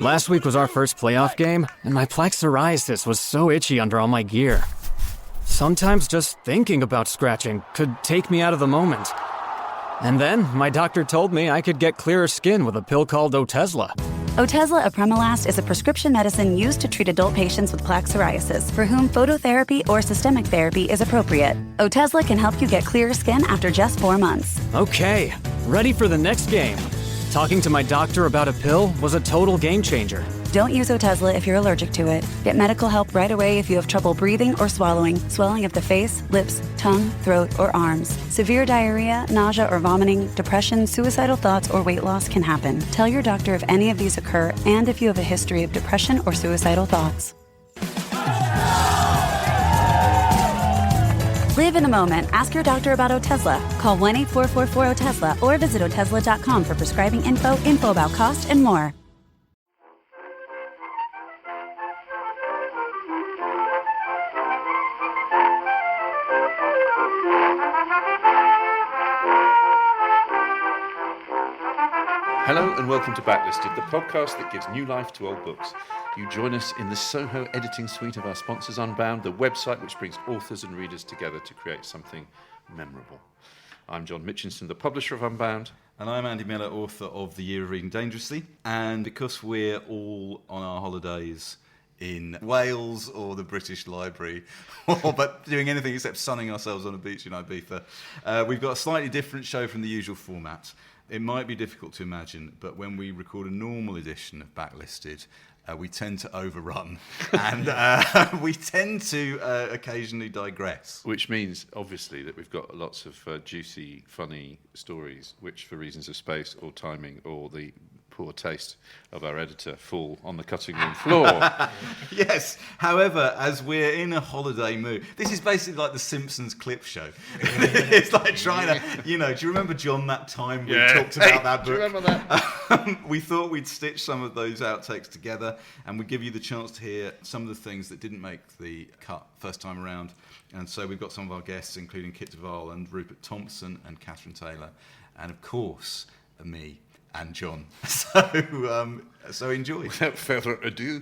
Last week was our first playoff game, and my plaque psoriasis was so itchy under all my gear. Sometimes just thinking about scratching could take me out of the moment. And then my doctor told me I could get clearer skin with a pill called Otezla. Otezla apremilast is a prescription medicine used to treat adult patients with plaque psoriasis for whom phototherapy or systemic therapy is appropriate. Otezla can help you get clearer skin after just 4 months. Okay, ready for the next game. Talking to my doctor about a pill was a total game changer. Don't use Otezla if you're allergic to it. Get medical help right away if you have trouble breathing or swallowing, swelling of the face, lips, tongue, throat, or arms. Severe diarrhea, nausea or vomiting, depression, suicidal thoughts, or weight loss can happen. Tell your doctor if any of these occur and if you have a history of depression or suicidal thoughts. Live in the moment. Ask your doctor about Otezla. Call 1-844-4-OTEZLA or visit Otezla.com for prescribing info about cost, and more. Hello and welcome to Backlisted, the podcast that gives new life to old books. You join us in the Soho editing suite of our sponsors Unbound, the website which brings authors and readers together to create something memorable. I'm John Mitchinson, the publisher of Unbound. And I'm Andy Miller, author of The Year of Reading Dangerously. And because we're all on our holidays in Wales or the British Library, but doing anything except sunning ourselves on a beach in Ibiza, we've got a slightly different show from the usual format. It might be difficult to imagine, but when we record a normal edition of Backlisted, we tend to overrun and we tend to occasionally digress. Which means, obviously, that we've got lots of juicy, funny stories, which for reasons of space or timing or the poor taste of our editor fall on the cutting room floor. Yes, however, as we're in a holiday mood, this is basically like the Simpsons clip show. It's like trying to, do you remember, John, that time we talked about that book? Do you remember that? We thought we'd stitch some of those outtakes together and we'd give you the chance to hear some of the things that didn't make the cut first time around. And so we've got some of our guests, including Kit Duvall and Rupert Thompson and Catherine Taylor, and of course, me and John. So enjoy. Without further ado.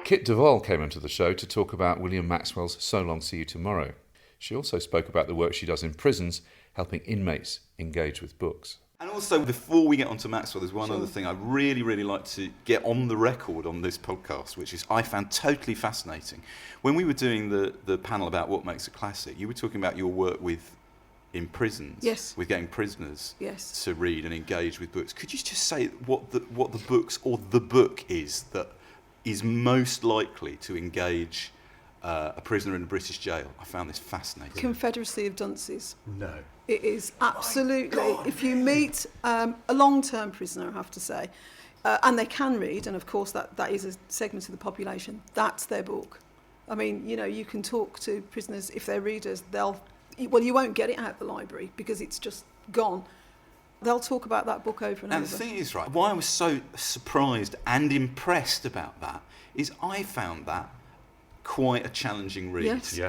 Kit Duvall came onto the show to talk about William Maxwell's So Long, See You Tomorrow. She also spoke about the work she does in prisons, helping inmates engage with books. And also, before we get on to Maxwell, there's one other thing I really, really like to get on the record on this podcast, which is I found totally fascinating. When we were doing the panel about what makes a classic, you were talking about your work in prisons, yes, with getting prisoners, yes, to read and engage with books. Could you just say what the books or the book is that is most likely to engage a prisoner in a British jail? I found this fascinating. Confederacy of Dunces. No. It is absolutely, if you meet a long-term prisoner, I have to say, and they can read, and of course that is a segment of the population, that's their book. I mean, you can talk to prisoners, if they're readers, you won't get it out of the library because it's just gone. They'll talk about that book over and over. And the thing is, right, why I was so surprised and impressed about that is I found that quite a challenging read. Yes.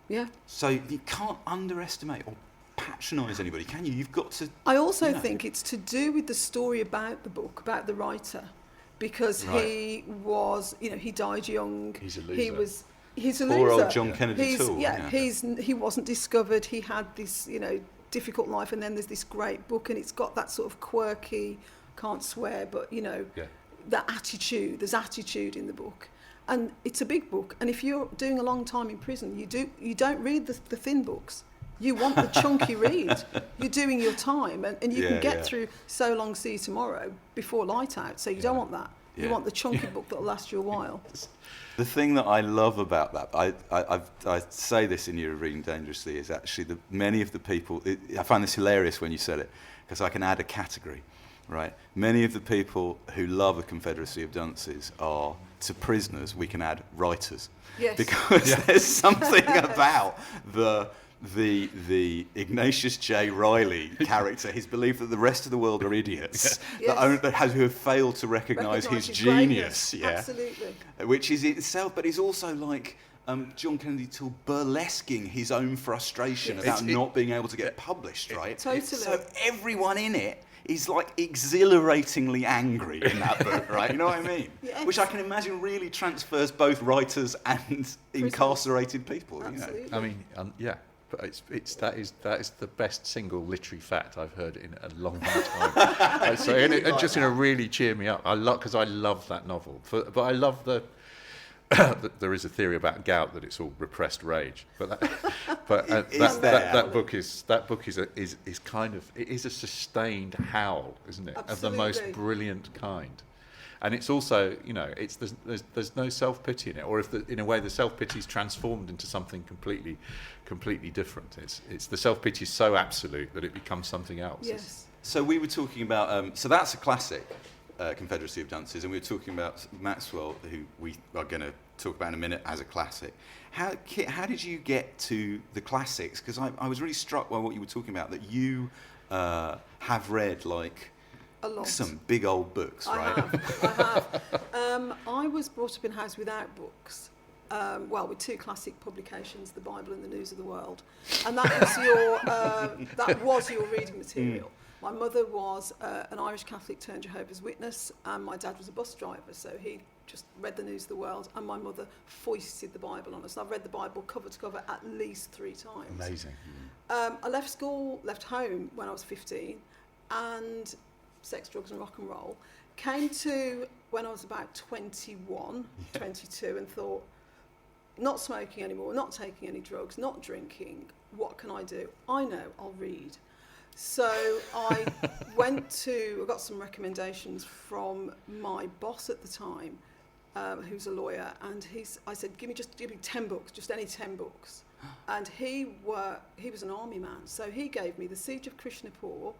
Yeah. So you can't underestimate or patronise anybody, can you? You've got to... I also think it's to do with the story about the book, about the writer, because he was, he died young. He's a loser. He's a Poor loser. old John Kennedy Toole. He wasn't discovered. He had this, difficult life, and then there's this great book, and it's got that sort of quirky, can't swear, but that attitude. There's attitude in the book, and it's a big book. And if you're doing a long time in prison, you don't read the thin books. You want the chunky read. You're doing your time, and you can get through So Long, See You Tomorrow before light out. So you don't want that. You want the chunky book that'll last you a while. The thing that I love about that, I say this in Year of Reading Dangerously, is actually many of the people, I find this hilarious when you said it, because I can add a category, right? Many of the people who love A Confederacy of Dunces are, to prisoners, we can add writers. Yes. Because there's something about the Ignatius J. Reilly character, his belief that the rest of the world are idiots, who have failed to recognise his genius. Yeah. Absolutely. Which is itself, but he's also like John Kennedy Toole burlesquing his own frustration about not being able to get published, right? Totally. So everyone in it is like exhilaratingly angry in that book, right? You know what I mean? Yes. Which I can imagine really transfers both writers and incarcerated people. You know? Absolutely. I mean, yeah. But that is the best single literary fact I've heard in a long time. So, and just going to really cheer me up. Because I love that novel. But I love there is a theory about gout that it's all repressed rage. But that book is kind of, it is a sustained howl, isn't it? Absolutely. Of the most brilliant kind. And it's also, you know, there's no self-pity in it, or if in a way the self-pity is transformed into something completely different. It's the self-pity is so absolute that it becomes something else. Yes. So we were talking about, so that's a classic, Confederacy of Dunces, and we were talking about Maxwell, who we are going to talk about in a minute as a classic. How did you get to the classics? Because I was really struck by what you were talking about, that you have read like A lot. some big old books, right? I have. I was brought up in a house without books. With two classic publications, the Bible and the News of the World, and that was your reading material. My mother was an Irish Catholic turned Jehovah's Witness, and my dad was a bus driver, so he just read the News of the World, and my mother foisted the Bible on us. I've read the Bible cover to cover at least 3 times. Amazing. I left home when I was 15, and sex, drugs and rock and roll. Came to when I was about 21, 22, and thought, not smoking anymore, not taking any drugs, not drinking, what can I do? I know, I'll read. So I got some recommendations from my boss at the time, who's a lawyer, and I said, give me 10 books, just any 10 books. And he was an army man, so he gave me The Siege of Krishnapur,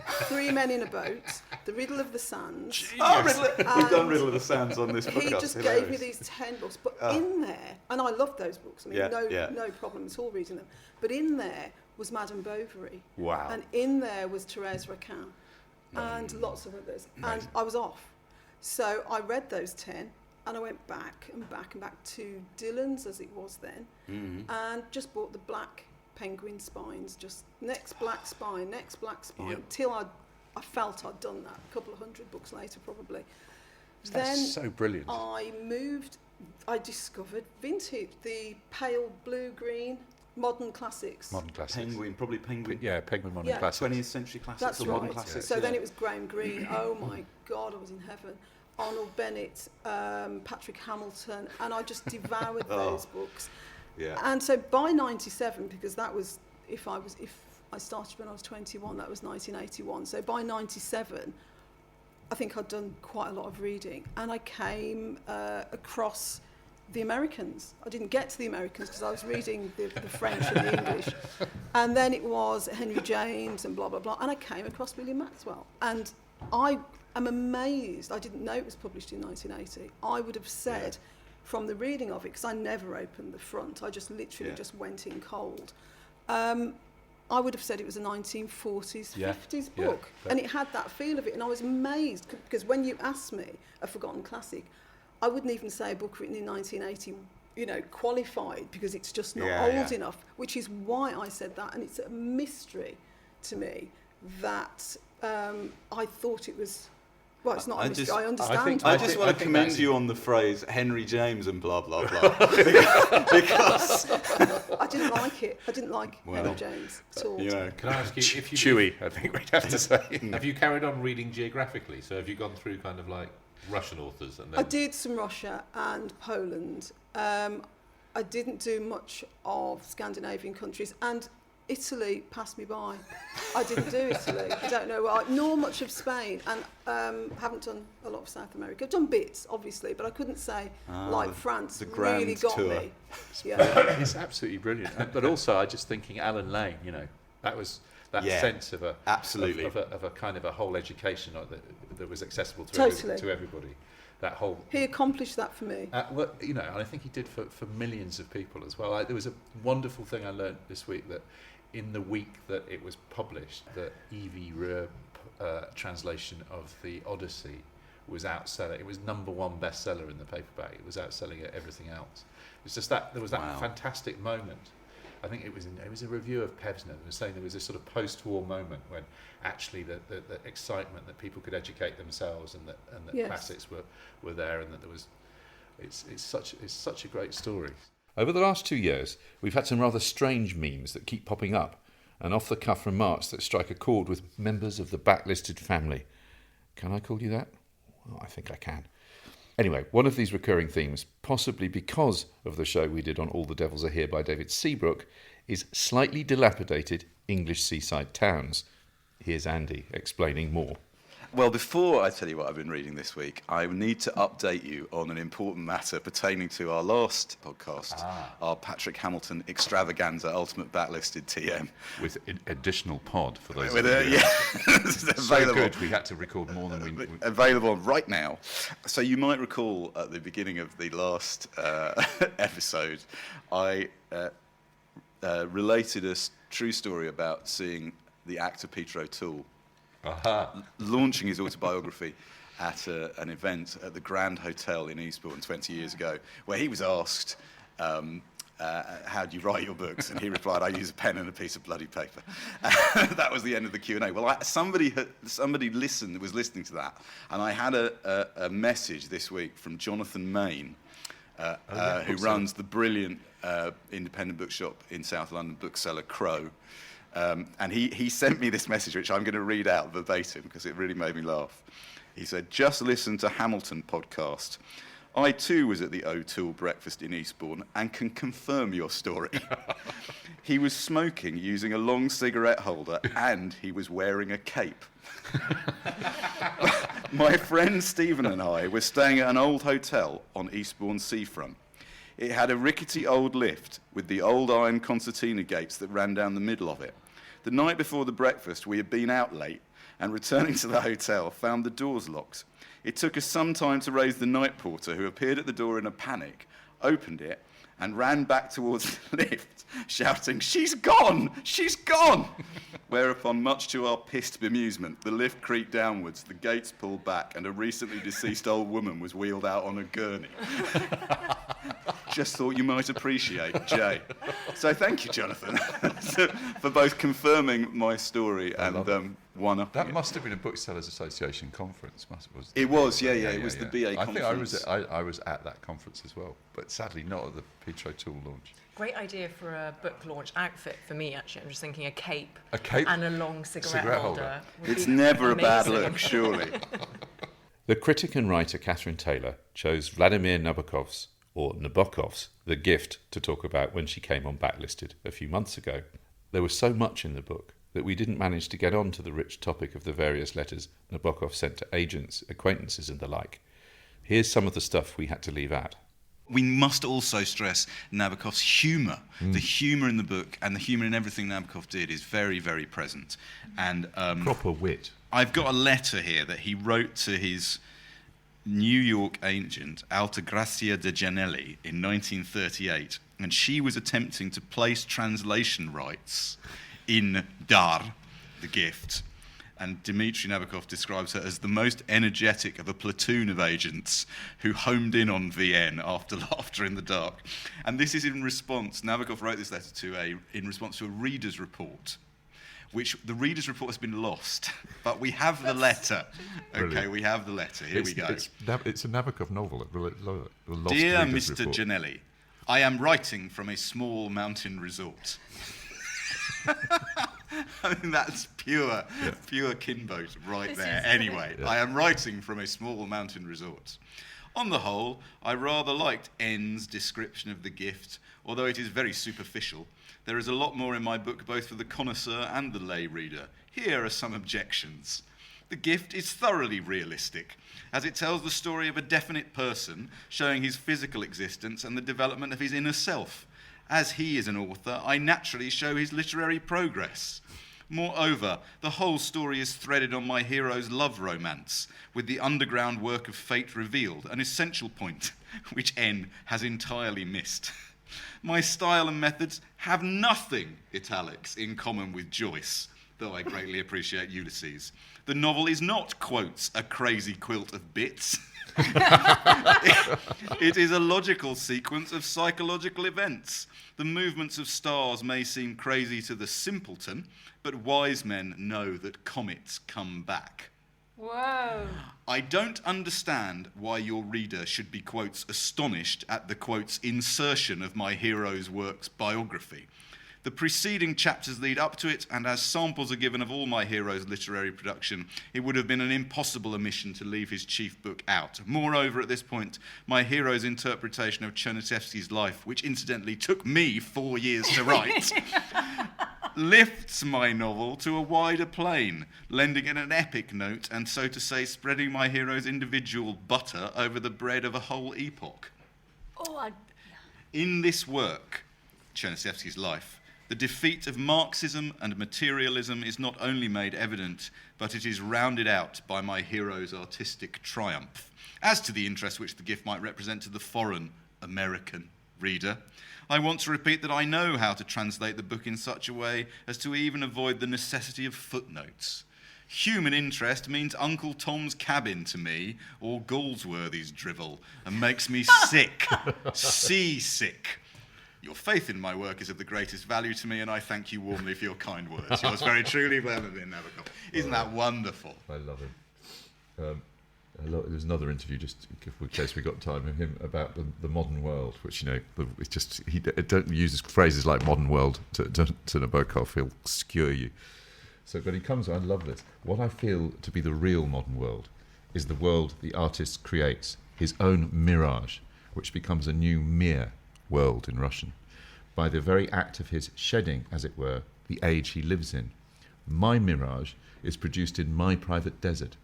3 Men in a Boat, The Riddle of the Sands. We've done Riddle of the Sands on this podcast. He just gave me these 10 books, but in there, and I loved those books, no problem at all reading them, but in there was Madame Bovary. Wow. And in there was Thérèse Raquin, and lots of others. And I was off. So I read those 10, and I went back and back and back to Dillon's, as it was then, and just bought the black penguin spines, just next black spine, till I felt I'd done that. A couple of 100 books later, probably. That's so brilliant. I discovered vintage, the pale blue-green, modern classics. Penguin. Yeah, Penguin Modern Classics. 20th century classics. That's or right. modern classics. So then it was Graham Greene. Oh my God, I was in heaven. Arnold Bennett, Patrick Hamilton, and I just devoured those books. Yeah. And so by 97, because that was if I started when I was 21, that was 1981. So by 97, I think I'd done quite a lot of reading, and I came across the Americans. I didn't get to the Americans because I was reading the French and the English, and then it was Henry James and blah blah blah, and I came across William Maxwell, and I am amazed. I didn't know it was published in 1980. I would have said from the reading of it, because I never opened the front, I just literally just went in cold. I would have said it was a 1940s, 50s book, and it had that feel of it, and I was amazed because when you asked me a forgotten classic, I wouldn't even say a book written in 1980, qualified, because it's just not old enough, which is why I said that, and it's a mystery to me that I thought it was. Well, it's not a mystery, I understand. I just want to commend you on the phrase Henry James and blah, blah, blah. because I didn't like it. I didn't like Henry James at all. Can I ask you if you Chewy, I think we'd have to say. have you carried on reading geographically? So have you gone through kind of like Russian authors? And then... I did some Russia and Poland. I didn't do much of Scandinavian countries, and Italy passed me by. I didn't do Italy. I don't know why. Nor much of Spain, and haven't done a lot of South America. I've done bits, obviously, but I couldn't say like France the grand really got tour. me. Yeah. It's absolutely brilliant. But also, I just thinking Alan Lane. That was that sense of a absolutely of a kind of a whole education that was accessible to Totally. everybody. That whole He accomplished that for me. and I think he did for millions of people as well. There was a wonderful thing I learned this week that in the week that it was published, the E.V. Röhr translation of the Odyssey was outselling. It was #1 bestseller in the paperback. It was outselling everything else. It's just that there was that fantastic moment I think it was a review of Pevsner that was saying there was this sort of post-war moment when actually the excitement that people could educate themselves and that Yes. classics were there, and that there was it's such a great story. Over the last 2 years, we've had some rather strange memes that keep popping up, and off-the-cuff remarks that strike a chord with members of the Backlisted family. Can I call you that? Well, I think I can. Anyway, one of these recurring themes, possibly because of the show we did on All the Devils Are Here by David Seabrook, is slightly dilapidated English seaside towns. Here's Andy explaining more. Well, before I tell you what I've been reading this week, I need to update you on an important matter pertaining to our last podcast, our Patrick Hamilton extravaganza, Ultimate Backlisted TM. With an additional pod for those With of you. It's So available. good, we had to record more than we... Available right now. So you might recall at the beginning of the last episode, I related a true story about seeing the actor Peter O'Toole launching his autobiography at an event at the Grand Hotel in Eastbourne 20 years ago, where he was asked, how do you write your books? And he replied, I use a pen and a piece of bloody paper. That was the end of the Q&A. Well, somebody was listening to that, and I had a message this week from Jonathan Main, who runs the brilliant independent bookshop in South London, bookseller Crow. And he sent me this message, which I'm going to read out verbatim because it really made me laugh. He said, just listen to Hamilton podcast. I too was at the O'Toole breakfast in Eastbourne and can confirm your story. He was smoking using a long cigarette holder and he was wearing a cape. My friend Stephen and I were staying at an old hotel on Eastbourne seafront. It had a rickety old lift with the old iron concertina gates that ran down the middle of it. The night before the breakfast, we had been out late and returning to the hotel, found the doors locked. It took us some time to raise the night porter, who appeared at the door in a panic, opened it, and ran back towards the lift, shouting, "She's gone! She's gone!" Whereupon, much to our pissed bemusement, the lift creaked downwards, the gates pulled back, and a recently deceased old woman was wheeled out on a gurney. Just thought you might appreciate, Jay. So thank you, Jonathan, for both confirming my story and one up. That must have been a Booksellers Association conference. It was, yeah. It was the BA I think conference. I was at that conference as well, but sadly not at the Peter O'Toole launch. Great idea for a book launch outfit for me, actually. I'm just thinking a cape and a long cigarette holder. It's never a bad amazing. look, surely. The critic and writer Catherine Taylor chose Vladimir Nabokov's, or Nabokov's, The Gift to talk about when she came on Backlisted a few months ago. There was so much in the book that we didn't manage to get on to the rich topic of the various letters Nabokov sent to agents, acquaintances and the like. Here's some of the stuff we had to leave out. We must also stress Nabokov's humour. The humour in the book and the humour in everything Nabokov did is very, very present. And Proper wit. I've got a letter here that he wrote to his New York agent, Altagracia de Janelli, in 1938, and she was attempting to place translation rights in Dar, The Gift, and Dmitry Nabokov describes her as the most energetic of a platoon of agents who homed in on VN after Laughter in the Dark. And this is in response, Nabokov wrote this letter in response to a reader's report, which the reader's report has been lost, but we have the letter. Okay, Brilliant. We have the letter. Here we go. It's a Nabokov novel. A lost Dear reader's Mr. report. Janelli, I am writing from a small mountain resort. I mean, that's pure Kinboat right there. Anyway, I am writing from a small mountain resort. On the whole, I rather liked N's description of The Gift, although it is very superficial. There is a lot more in my book, both for the connoisseur and the lay reader. Here are some objections. The Gift is thoroughly realistic, as it tells the story of a definite person, showing his physical existence and the development of his inner self. As he is an author, I naturally show his literary progress. Moreover, the whole story is threaded on my hero's love romance, with the underground work of fate revealed, an essential point, which N has entirely missed. My style and methods have nothing, italics, in common with Joyce, though I greatly appreciate Ulysses. The novel is not, quotes, a crazy quilt of bits. It is a logical sequence of psychological events. The movements of stars may seem crazy to the simpleton, but wise men know that comets come back. Whoa. I don't understand why your reader should be, quotes, astonished at the, quotes, insertion of my hero's work's biography. The preceding chapters lead up to it, and as samples are given of all my hero's literary production, it would have been an impossible omission to leave his chief book out. Moreover, at this point, my hero's interpretation of Chernyshevsky's life, which incidentally took me 4 years to write, lifts my novel to a wider plane, lending it an epic note and, so to say, spreading my hero's individual butter over the bread of a whole epoch. In this work, Chernyshevsky's life, the defeat of Marxism and materialism is not only made evident, but it is rounded out by my hero's artistic triumph. As to the interest which the gift might represent to the foreign American reader, I want to repeat that I know how to translate the book in such a way as to even avoid the necessity of footnotes. Human interest means Uncle Tom's Cabin to me, or Galsworthy's drivel, and makes me sick, seasick. Your faith in my work is of the greatest value to me, and I thank you warmly for your kind words. Yours very truly, Vladimir Nabokov. Isn't that wonderful? I love him. There's another interview, just in case we got time, of him about the modern world, which, it's just, he don't use phrases like modern world to Nabokov, he'll skewer you. So, but he comes, I love this. What I feel to be the real modern world is the world the artist creates, his own mirage, which becomes a new mir world in Russian, by the very act of his shedding, as it were, the age he lives in. My mirage is produced in my private desert,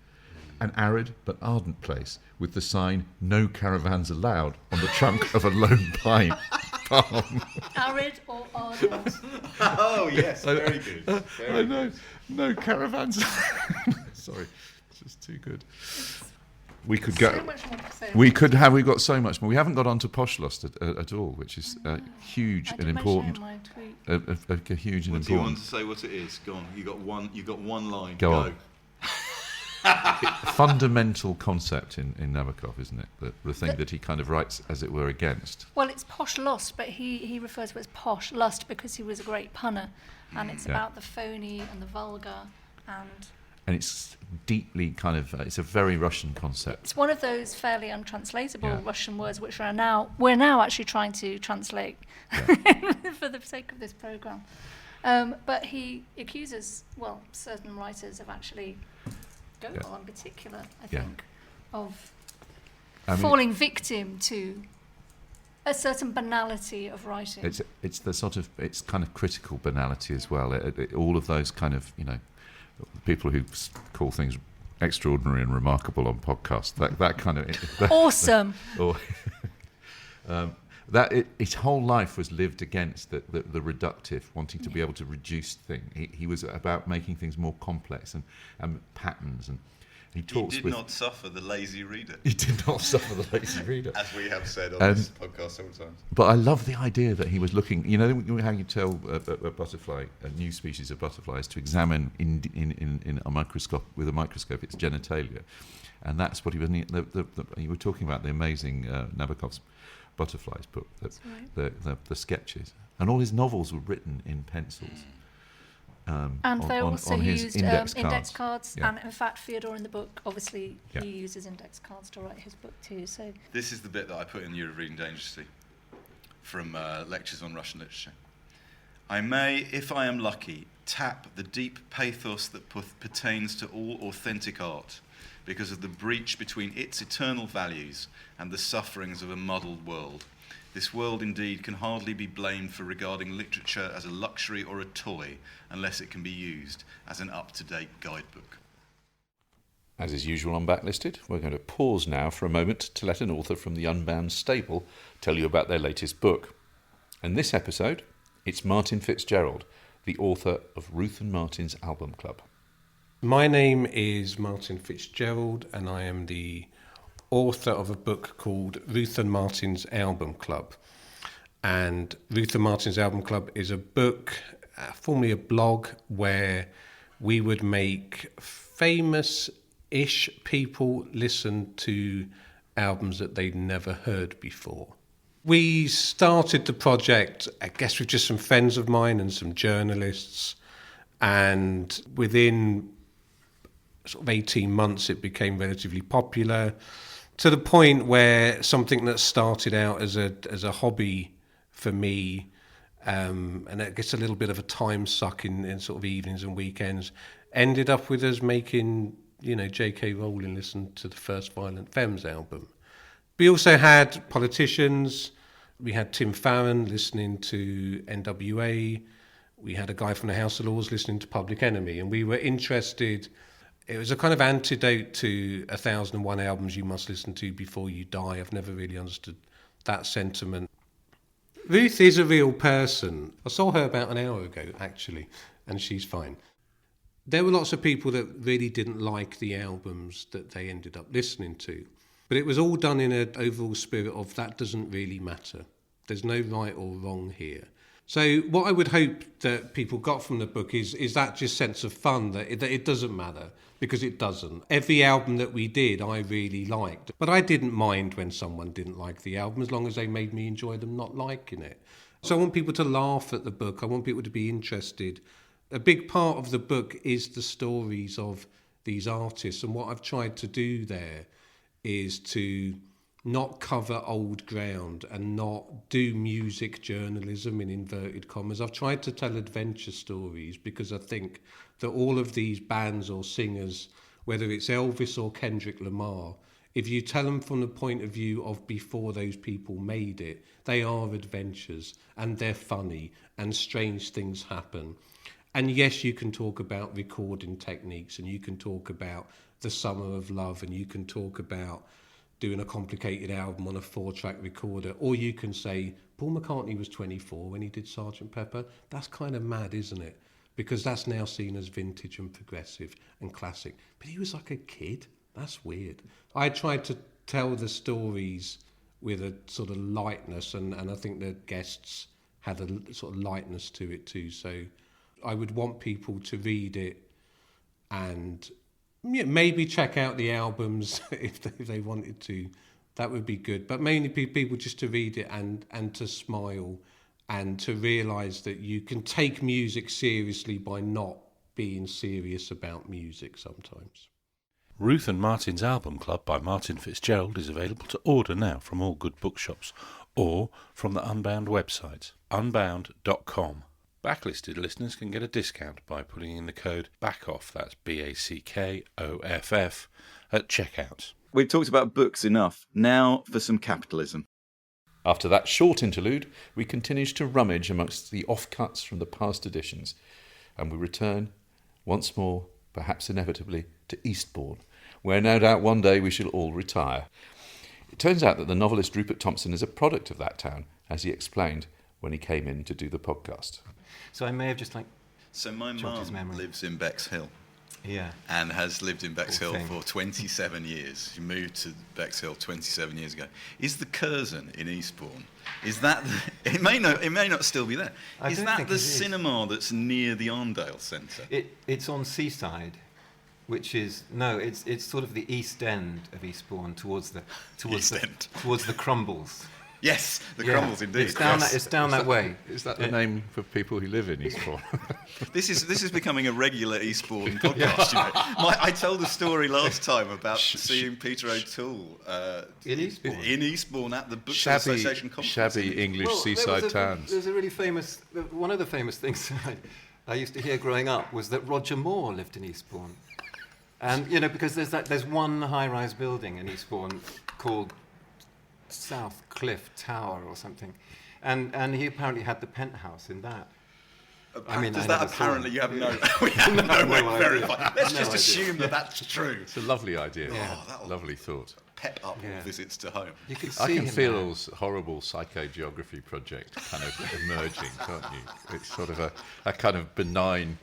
an arid but ardent place with the sign "No caravans allowed" on the trunk of a lone pine palm. Arid or ardent? Oh, yes, very good. I know, no caravans. Sorry, it's just too good. We could go. So much more to say. We've got so much more. We haven't got onto Poshlost at all, which is huge and important. I did mention it in my tweet. A huge and What do you want important. to say what it is? Go on. You got one line. Go on. Fundamental concept in Nabokov, isn't it? The thing that he kind of writes, as it were, against. Well, it's posh lust, but he refers to it as posh lust because he was a great punner, and it's about the phony and the vulgar, and it's deeply kind of it's a very Russian concept. It's one of those fairly untranslatable Russian words which we're now actually trying to translate for the sake of this programme. But he accuses, certain writers of actually, Gogol in particular, I think, of falling victim to a certain banality of writing. It's the sort of, it's kind of critical banality as well. All of those kind of, people who call things extraordinary and remarkable on podcasts, that kind of awesome. His whole life was lived against the reductive, wanting to be able to reduce things. He was about making things more complex and patterns, and he did not suffer the lazy reader. He did not suffer the lazy reader, as we have said on this podcast several times. But I love the idea that he was looking. How you tell a butterfly, a new species of butterfly, is to examine in a microscope with a microscope its genitalia, and that's what he was. You were talking about the amazing Nabokov's Butterflies book, the sketches, and all his novels were written in pencils. And they also used index cards, Yeah. and in fact Fyodor in the book, obviously, he uses index cards to write his book too. So this is the bit that I put in Year of Reading Dangerously from Lectures on Russian Literature. I may, if I am lucky, tap the deep pathos that pertains to all authentic art, because of the breach between its eternal values and the sufferings of a muddled world. This world, indeed, can hardly be blamed for regarding literature as a luxury or a toy, unless it can be used as an up-to-date guidebook. As is usual on Backlisted, we're going to pause now for a moment to let an author from the Unbound stable tell you about their latest book. And this episode, it's Martin Fitzgerald, the author of Ruth and Martin's Album Club. My name is Martin Fitzgerald, and I am the author of a book called Ruth and Martin's Album Club. And Ruth and Martin's Album Club is a book, formerly a blog, where we would make famous-ish people listen to albums that they'd never heard before. We started the project, I guess, with just some friends of mine and some journalists, and within sort of 18 months it became relatively popular, to the point where something that started out as a hobby for me, and I guess a little bit of a time suck in sort of evenings and weekends, ended up with us making, J.K. Rowling listen to the first Violent Femmes album. We also had politicians. We had Tim Farron listening to NWA. We had a guy from the House of Lords listening to Public Enemy, and we were interested. It was a kind of antidote to 1001 albums you must listen to before you die. I've never really understood that sentiment. Ruth is a real person. I saw her about an hour ago, actually, and she's fine. There were lots of people that really didn't like the albums that they ended up listening to, but it was all done in an overall spirit of that doesn't really matter. There's no right or wrong here. So what I would hope that people got from the book is that just sense of fun, that it doesn't matter, because it doesn't. Every album that we did, I really liked. But I didn't mind when someone didn't like the album, as long as they made me enjoy them not liking it. So I want people to laugh at the book. I want people to be interested. A big part of the book is the stories of these artists. And what I've tried to do there is to not cover old ground and not do music journalism in inverted commas. I've tried to tell adventure stories because I think that all of these bands or singers, whether it's Elvis or Kendrick Lamar, if you tell them from the point of view of before those people made it, they are adventures and they're funny and strange things happen. And yes, you can talk about recording techniques and you can talk about the Summer of Love and you can talk about doing a complicated album on a 4-track recorder, or you can say Paul McCartney was 24 when he did Sgt. Pepper. That's kind of mad, isn't it? Because that's now seen as vintage and progressive and classic. But he was like a kid. That's weird. I tried to tell the stories with a sort of lightness, and I think the guests had a sort of lightness to it too. So I would want people to read it and maybe check out the albums if they wanted to. That would be good. But mainly people just to read it and to smile and to realise that you can take music seriously by not being serious about music sometimes. Ruth and Martin's Album Club by Martin Fitzgerald is available to order now from all good bookshops or from the Unbound website, unbound.com. Backlisted listeners can get a discount by putting in the code BACKOFF, that's BACKOFF, at checkout. We've talked about books enough. Now for some capitalism. After that short interlude, we continue to rummage amongst the offcuts from the past editions, and we return once more, perhaps inevitably, to Eastbourne, where no doubt one day we shall all retire. It turns out that the novelist Rupert Thompson is a product of that town, as he explained when he came in to do the podcast. So I may have just So my mum lives in Bexhill. Yeah. And has lived in Bexhill for 27 years. She moved to Bexhill 27 years ago. Is the Curzon in Eastbourne? Is that it may not still be there. Is that the cinema that's near the Arndale Centre? It's on Seaside, which is it's sort of the east end of Eastbourne towards the Crumbles. Yes, the Crumbles indeed. It's down that way. Is that the name for people who live in Eastbourne? This is becoming a regular Eastbourne podcast. I told a story last time about seeing Peter O'Toole in Eastbourne at the Bookshop Association conference. Shabby English seaside towns. There's a really famous. One of the famous things I used to hear growing up was that Roger Moore lived in Eastbourne, and because there's one high-rise building in Eastbourne called South Cliff Tower or something, and he apparently had the penthouse in that. Apparently you have no way to verify. Let's just assume that that's true. It's a lovely idea. Yeah. Lovely thought. Pep up all visits to home. I can feel All's horrible psychogeography project kind of emerging, can't you? It's sort of a kind of benign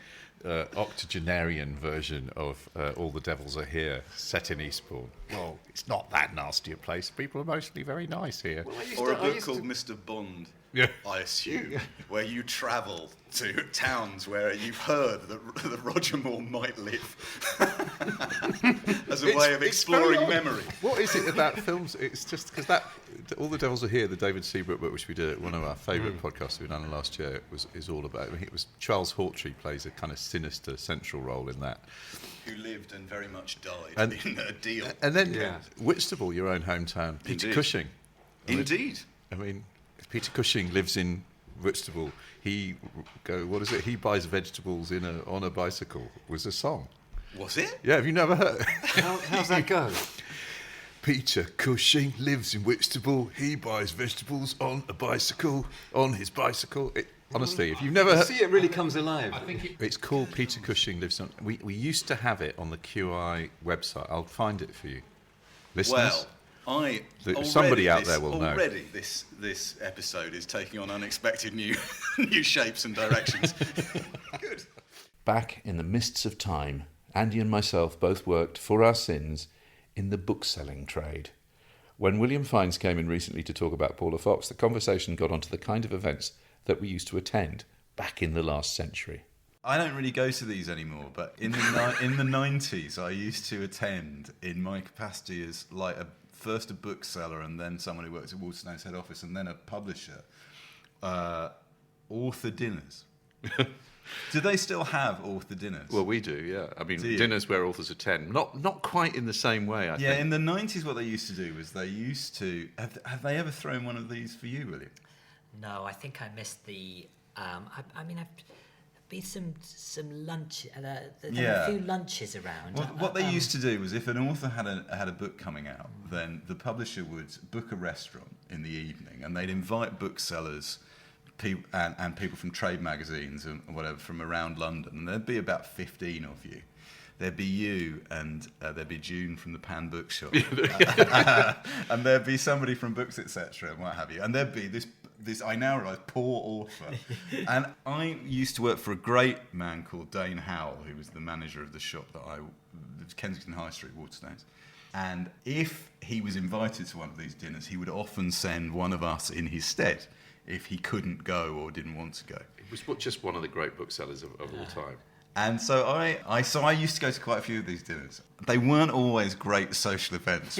octogenarian version of All the Devils Are Here, set in Eastbourne. Well, it's not that nasty a place. People are mostly very nice here. Or a book called Mr. Bond, I assume, where you travel to towns where you've heard that Roger Moore might live. As a way of exploring very odd. memory. What is it about films? It's just because that All the Devils Are Here, the David Seabrook book, which we did, one of our favourite podcasts we done last year, is all about. I mean, it was Charles Hawtrey plays a kind of sinister central role in that. Who lived and very much died in a deal. And then Whitstable, your own hometown, Peter Cushing. Indeed. I mean, Peter Cushing lives in Whitstable. He buys vegetables on a bicycle. Was a song. Was it? Yeah, have you never heard? How's that go? Peter Cushing lives in Whitstable. He buys vegetables on a bicycle, on his bicycle. Honestly, if you've never heard... See, it really comes alive. It's called Peter Cushing Lives on... We used to have it on the QI website. I'll find it for you. Listeners? Well, somebody out there will know. Already this episode is taking on unexpected new shapes and directions. Good. Back in the mists of time, Andy and myself both worked for our sins in the bookselling trade. When William Fiennes came in recently to talk about Paula Fox, the conversation got onto the kind of events that we used to attend back in the last century. I don't really go to these anymore, but in the 90s, I used to attend in my capacity as first a bookseller and then someone who worked at Waterstone's head office and then a publisher, author dinners. Do they still have author dinners? Well, we do, yeah. I mean, dinners where authors attend. Not quite in the same way, I think. Yeah, in the 90s what they used to do was they used to... Have they ever thrown one of these for you, William? No, I think I missed the... I've been some lunch... there were a few lunches around. Well, what they used to do was if an author had a book coming out, then the publisher would book a restaurant in the evening and they'd invite booksellers... and people from trade magazines and whatever from around London, and there'd be about 15 of you. There'd be you, and there'd be June from the Pan Bookshop, and there'd be somebody from Books Etc. and what have you, and there'd be this I now realise poor author. And I used to work for a great man called Dane Howell, who was the manager of the shop Kensington High Street, Waterstones. And if he was invited to one of these dinners, he would often send one of us in his stead if he couldn't go or didn't want to go. It was just one of the great booksellers of all time. And so I used to go to quite a few of these dinners. They weren't always great social events,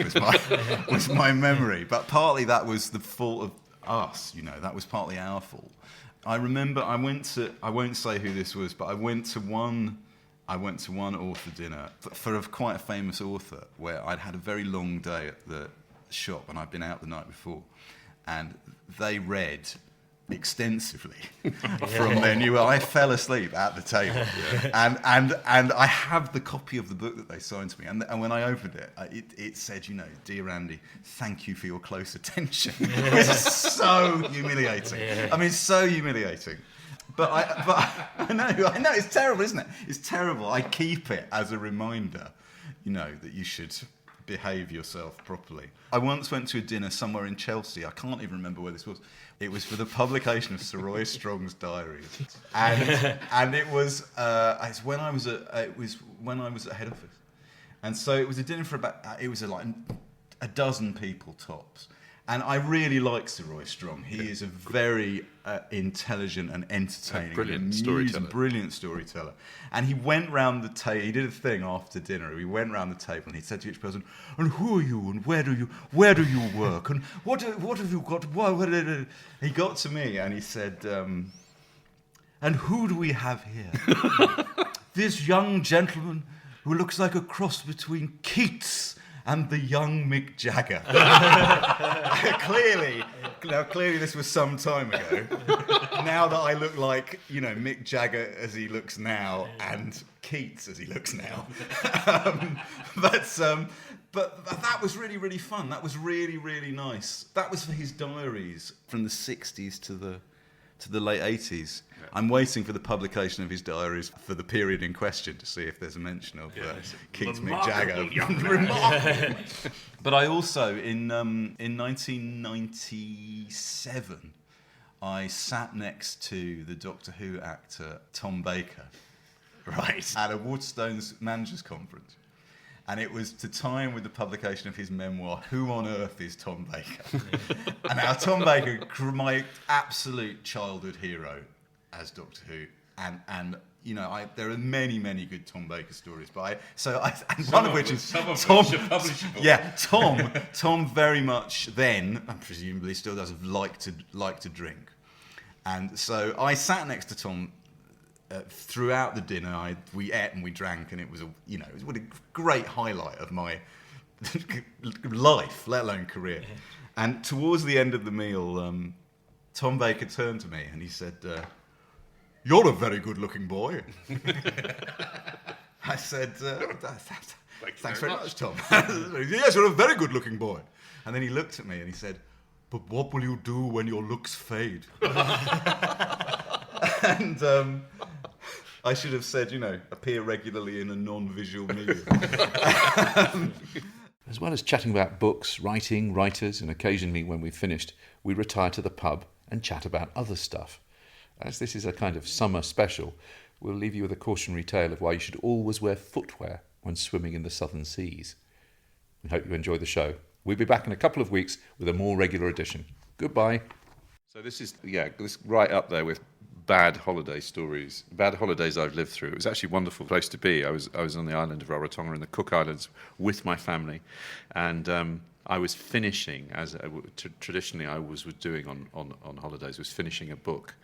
was my memory. But partly that was the fault of us, that was partly our fault. I remember I won't say who this was, but I went to one author dinner for quite a famous author where I'd had a very long day at the shop and I'd been out the night before. And they read extensively from their new... I fell asleep at the table. And I have the copy of the book that they signed to me. And when I opened it, it said, Dear Andy, thank you for your close attention. It's so humiliating. I mean, so humiliating. But I know, it's terrible, isn't it? It's terrible. I keep it as a reminder, that you should... behave yourself properly. I once went to a dinner somewhere in Chelsea. I can't even remember where this was. It was for the publication of Sir Roy Strong's diaries, and it was when I was at head office, and so it was a dinner for like a dozen people tops. And I really like Sir Roy Strong. He is a very intelligent and entertaining, brilliant storyteller. And he went round the table. He did a thing after dinner. He went round the table and he said to each person, "And who are you? And where do you work? And what have you got? He got to me and he said, "And who do we have here? This young gentleman who looks like a cross between Keats and the young Mick Jagger." Clearly this was some time ago. Now that I look like, Mick Jagger as he looks now and Keats as he looks now. But that was really, really fun. That was really, really nice. That was for his diaries from the 60s to the late 80s. Yeah. I'm waiting for the publication of his diaries for the period in question to see if there's a mention of Keats, Mick Jagger. Remarkable. But I also, in 1997, I sat next to the Doctor Who actor Tom Baker, at a Waterstones Managers Conference. And it was to tie in with the publication of his memoir, Who on Earth is Tom Baker? And now Tom Baker, my absolute childhood hero as Doctor Who, and you know, there are many, many good Tom Baker stories, but one of which is Tom. Yeah, Tom very much then, and presumably still does, like to drink, and so I sat next to Tom throughout the dinner. We ate and we drank, and it was a great highlight of my life, let alone career. And towards the end of the meal, Tom Baker turned to me and he said, "You're a very good-looking boy." I said, "Thanks very much, Tom." "Yes, you're a very good-looking boy." And then he looked at me and he said, "But what will you do when your looks fade?" And I should have said, appear regularly in a non-visual medium. As well as chatting about books, writing, writers, and occasionally when we've finished, we retire to the pub and chat about other stuff. As this is a kind of summer special, we'll leave you with a cautionary tale of why you should always wear footwear when swimming in the southern seas. We hope you enjoy the show. We'll be back in a couple of weeks with a more regular edition. Goodbye. So this is right up there with bad holiday stories, bad holidays I've lived through. It was actually a wonderful place to be. I was on the island of Rarotonga in the Cook Islands with my family, and I was finishing, as traditionally I was doing on holidays, was finishing a book,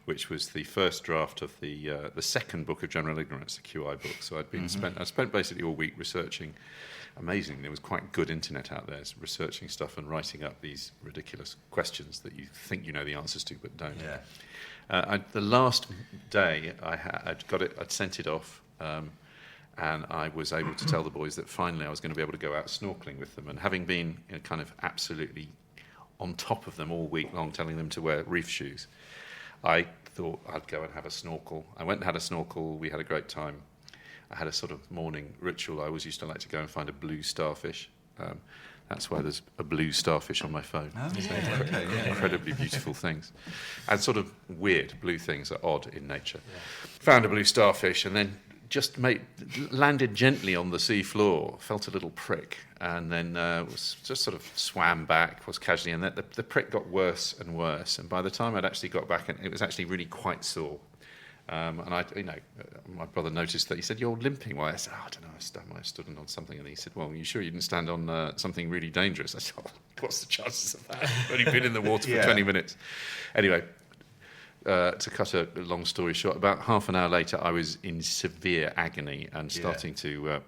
which was the first draft of the second book of General Ignorance, the QI book. So I spent basically all week researching. Amazing, there was quite good internet out there, researching stuff and writing up these ridiculous questions that you think you know the answers to but don't. Yeah. The last day I'd sent it off, and I was able to tell the boys that finally I was going to be able to go out snorkeling with them. And having been kind of absolutely on top of them all week long, telling them to wear reef shoes, I thought I'd go and have a snorkel. I went and had a snorkel. We had a great time. I had a sort of morning ritual. I always used to like to go and find a blue starfish. That's why there's a blue starfish on my phone. Oh, yeah. Incredibly beautiful things. And sort of weird blue things are odd in nature. Yeah. Found a blue starfish and then just landed gently on the sea floor, felt a little prick, and then was just sort of swam back, was casually, and the prick got worse and worse. And by the time I'd actually got back, it was actually really quite sore. And my brother noticed that. He said, "You're limping." Why? I said, "I don't know. I might have stood on something." And he said, "Well, are you sure you didn't stand on something really dangerous?" I said, "Oh, what's the chances of that? I've only been in the water for 20 minutes." Anyway, to cut a long story short, about half an hour later, I was in severe agony and starting to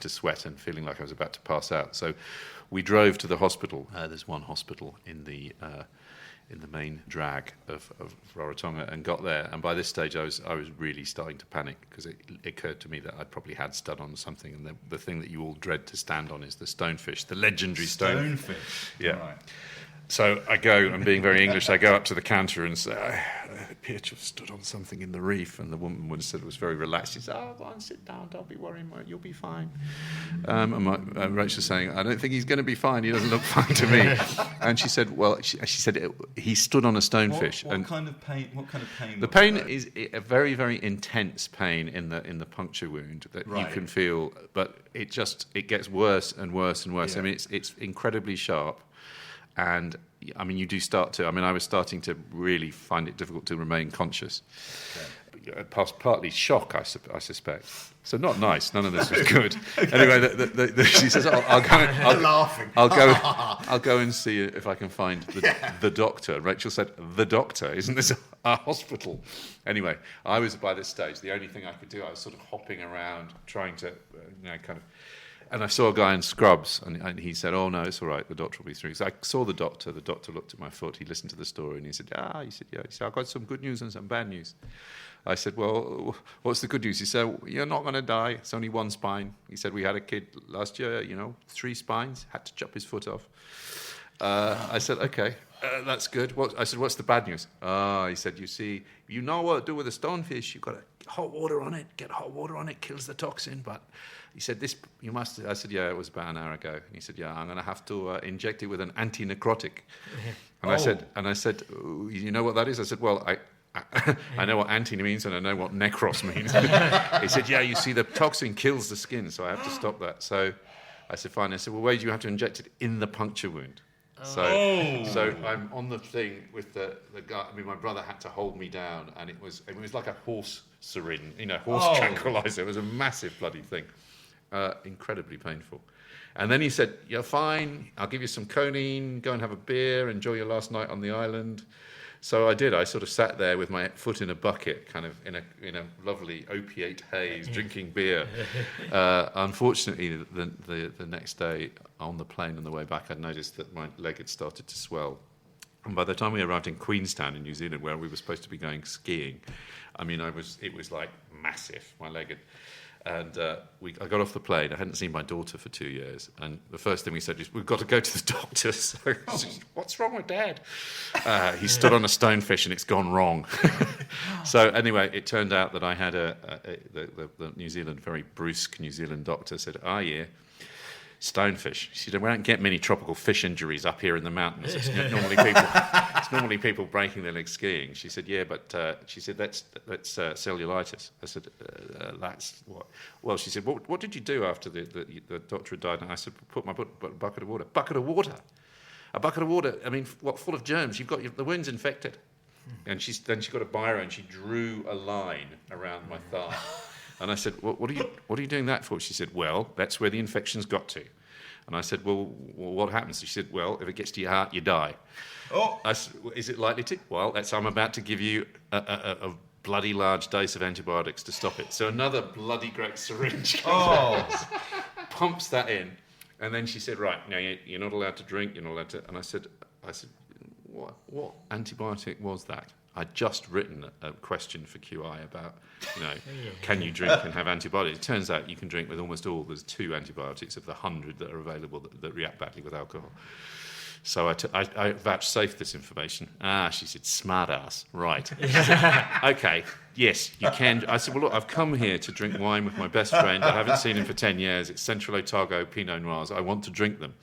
sweat and feeling like I was about to pass out. So we drove to the hospital. There's one hospital in the main drag of Rarotonga, and got there. And by this stage, I was really starting to panic, because it occurred to me that I probably had stood on something, and the thing that you all dread to stand on is the stonefish, the legendary stonefish. Yeah. Right. So I go, and being very English, I go up to the counter and say, "I appear to have stood on something in the reef." And the woman was very relaxed. She said, "Oh, go on, sit down. Don't be worrying, you'll be fine." And Rachel's saying, "I don't think he's going to be fine. He doesn't look fine to me." And she said, "Well," she said, "he stood on a stonefish." What kind of pain? What kind of pain? The pain is a very, very intense pain in the puncture wound that you can feel, but it gets worse and worse and worse. Yeah. I mean, it's incredibly sharp. And I mean, you do start to. I mean, I was starting to really find it difficult to remain conscious. Okay. Partly shock, I suspect. So not nice. None of this was good. Anyway, she says, "I'll go and see if I can find the doctor." Rachel said, "The doctor? Isn't this a hospital?" Anyway, I was by this stage. The only thing I could do, I was sort of hopping around, trying to, kind of. And I saw a guy in scrubs, and he said, "Oh, no, it's all right, the doctor will be through." So I saw the doctor looked at my foot, he listened to the story, and he said, "Yeah." He said, "I've got some good news and some bad news." I said, "Well, what's the good news?" He said, "You're not going to die, it's only one spine." He said, "We had a kid last year, 3 spines, had to chop his foot off." I said, "Okay, that's good." I said, "What's the bad news?" He said, "You know what to do with a stonefish, you've got to hot water on it, get hot water on it, kills the toxin, but..." He said, "This, you must..." I said, "Yeah, it was about an hour ago." And he said, "Yeah, I'm going to have to inject it with an anti-necrotic." And I said, "You know what that is?" I said, "Well, I know what anti means and I know what necros means." He said, "Yeah, you see, the toxin kills the skin, so I have to stop that." So I said, "Fine." I said, "Well, where do you have to inject it?" "In the puncture wound." So I'm on the thing with the guy. I mean, my brother had to hold me down, and it was like a horse syringe, horse tranquilizer. It was a massive bloody thing, incredibly painful. And then he said, "You're fine. I'll give you some codeine. Go and have a beer. Enjoy your last night on the island." So I did. I sort of sat there with my foot in a bucket, kind of in a lovely opiate haze, drinking beer. Unfortunately, the next day on the plane on the way back, I'd noticed that my leg had started to swell. And by the time we arrived in Queenstown in New Zealand, where we were supposed to be going skiing, I mean, it was like massive. My leg had. And I got off the plane. I hadn't seen my daughter for 2 years. And the first thing we said is, we've got to go to the doctor. So I said, what's wrong with Dad? He stood on a stonefish and it's gone wrong. So anyway, it turned out that I had the New Zealand, very brusque New Zealand doctor said, yeah, stonefish. She said, we don't get many tropical fish injuries up here in the mountains. It's normally people breaking their legs skiing. She said, yeah, but she said, that's cellulitis. I said, that's what? Well, she said, what did you do after the doctor had died? And I said, put my bucket of water. Bucket of water? A bucket of water, I mean, what, full of germs? The wound's infected. And then she got a biro and she drew a line around my thigh. And I said, what are you doing that for? She said, well, that's where the infection's got to. And I said, well, what happens? She said, well, if it gets to your heart, you die. Oh. I said, is it likely to? Well, I'm about to give you a bloody large dose of antibiotics to stop it. So another bloody great syringe comes out, pumps that in. And then she said, right, now you're not allowed to drink, you're not allowed to... And I said, what antibiotic was that? I'd just written a question for QI about, can you drink and have antibiotics? It turns out you can drink with almost all. There's 2 antibiotics of the 100 that are available that react badly with alcohol. So I vouchsafed this information. She said, smart ass, right. Said, okay, yes, you can. I said, well, look, I've come here to drink wine with my best friend. I haven't seen him for 10 years. It's Central Otago Pinot Noirs. I want to drink them.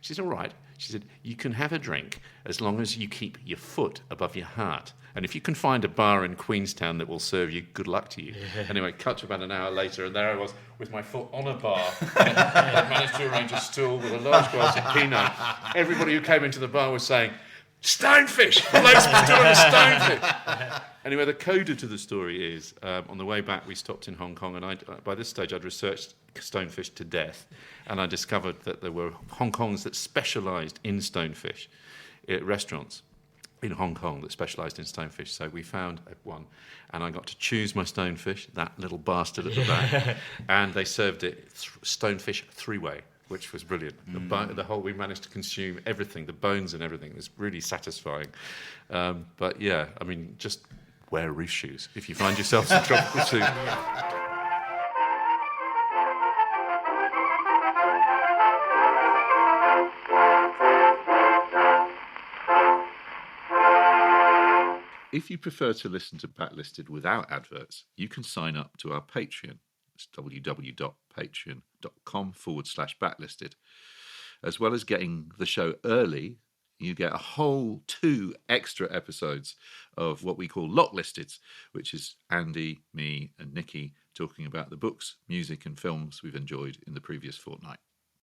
She said, all right. She said, you can have a drink as long as you keep your foot above your heart. And if you can find a bar in Queenstown that will serve you, good luck to you. Yeah. Anyway, cut to about an hour later, and there I was with my foot on a bar. I managed to arrange a stool with a large glass of Pinot. Everybody who came into the bar was saying, stonefish! The bloke's stood on a stonefish! Anyway, the coda to the story is, on the way back, we stopped in Hong Kong, and by this stage I'd researched stonefish to death, and I discovered that there were Hong Kongs that specialised in stonefish, restaurants in Hong Kong that specialised in stonefish. So we found one, and I got to choose my stonefish, that little bastard at the back, and they served it stonefish 3-way, which was brilliant. We managed to consume everything, the bones and everything. It was really satisfying. But yeah, I mean, just wear reef shoes if you find yourself some tropical soup. If you prefer to listen to Backlisted without adverts, you can sign up to our Patreon. It's www.patreon.com/backlisted. As well as getting the show early, you get a whole 2 extra episodes of what we call Locklisted, which is Andy, me, and Nikki talking about the books, music, and films we've enjoyed in the previous fortnight.